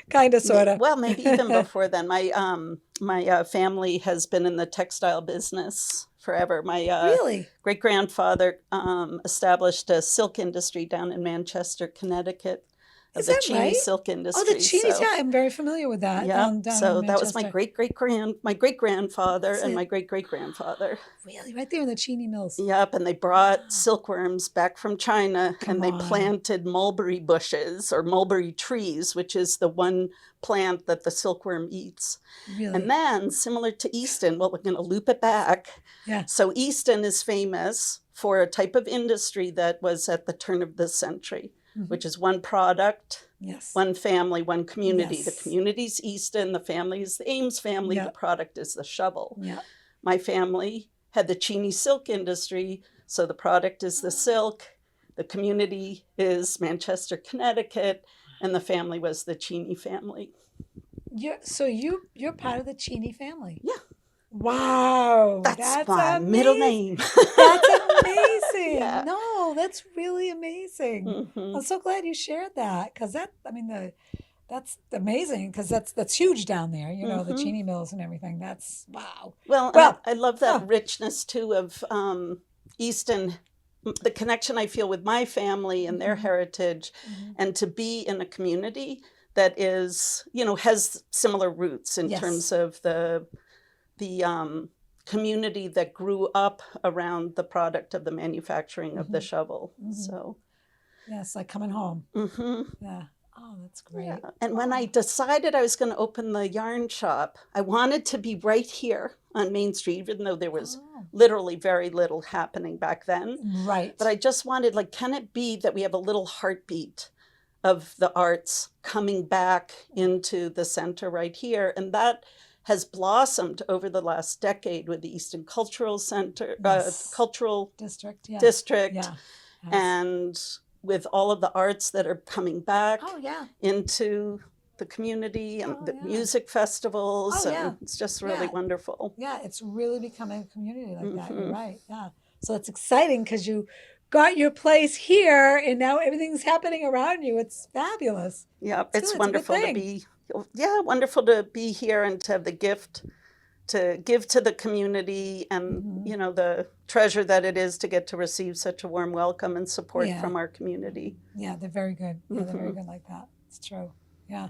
Kind of, sort of. well, maybe even before then. My family has been in the textile business forever. My Really? great grandfather established a silk industry down in Manchester, Connecticut. Is The that Cheney right? silk Oh, industry. the Cheney's, so, yeah, I'm very familiar with that. yeah. Down So in that was my Manchester. my great grandfather That's and it. my great grandfather. Really, right there in the Cheney Mills. Yep, and they brought silkworms back from China Come and they on. planted mulberry bushes or mulberry trees, which is the one plant that the silkworm eats. Really? And then, similar to Easton, well, we're going to loop it back. Yeah. So Easton is famous for a type of industry that was at the turn of the century, Mhm. which is one product, Yes. one family, one community. Yes. The community's Easton, the family is the Ames family, Yeah. the product is the shovel. Yeah. My family had the Cheney silk industry, so the product is the silk, the community is Manchester, Connecticut, and the family was the Cheney family. You're part of the Cheney family. Yeah. Wow. That's my middle amazing. name. That's amazing. Yeah. No, that's really amazing. Mhm. I'm so glad you shared that because that's amazing because that's huge down there. The Mhm. Cheney Mills and everything. That's wow. Well, Well, I love that oh. richness too of Easton, the connection I feel with my family and their Mhm. heritage, Mhm. and to be in a community that is, has similar roots in Yes. terms of the community that grew up around the product of the manufacturing of the shovel. So, Yeah, it's like coming home. Yeah. Oh, that's great. yeah. And when I decided I was going to open the yarn shop, I wanted to be right here on Main Street, even though there was literally very little happening back then. Right. But I just wanted, like, can it be that we have a little heartbeat of the arts coming back into the center right here? And that has blossomed over the last decade with the Easton Cultural Center, Cultural District. District, Yeah. and with all of the arts that are coming back into the community and the music festivals. And it's just really wonderful. Yeah, it's really becoming a community like that. You're right. Yeah. So it's exciting because you got your place here and now everything's happening around you. It's fabulous. Yeah, it's wonderful to be. Yeah, wonderful to be here and to have the gift to give to the community, and you know, the treasure that it is to get to receive such a warm welcome and support from our community. Yeah, they're very good. Yeah, they're very good like that. It's true. Yeah.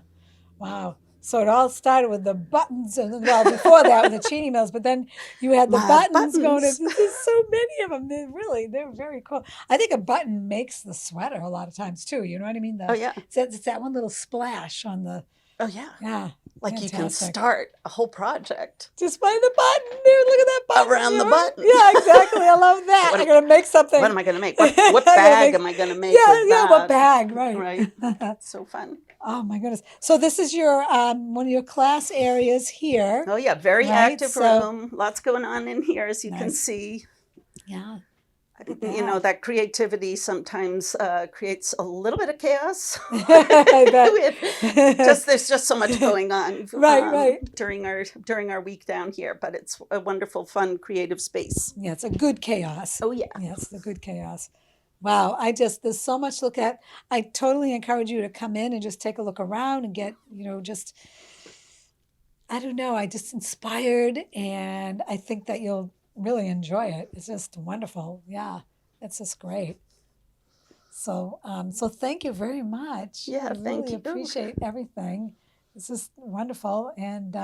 Wow. So it all started with the buttons, and well, before that with the Cheney Mills, but then you had the buttons going. There's so many of them. They're very cool. I think a button makes the sweater a lot of times too. You know what I mean? It's that one little splash on the. Oh yeah. Yeah. Like fantastic. You can start a whole project just by the button. There, look at that button. Around the button. Yeah, exactly. I love that. I'm going to make something. What am I going to make? What bag am I going to make? Yeah, what bag? Right. Right. So fun. Oh my goodness. So this is your one of your class areas here. Oh yeah, very active room. Lots going on in here, as you can see. Yeah. You know, that creativity sometimes creates a little bit of chaos. I bet. There's just so much going on during our week down here, but it's a wonderful, fun, creative space. Yeah, it's a good chaos. Oh yeah. Yeah, it's a good chaos. Wow, there's so much to look at. I totally encourage you to come in and just take a look around and get, I don't know, I just inspired, and I think that you'll really enjoy it. It's just wonderful. Yeah, it's just great. So thank you very much. Yeah, thank you. I really appreciate everything. This is wonderful. And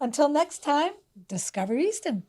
until next time, discover Easton.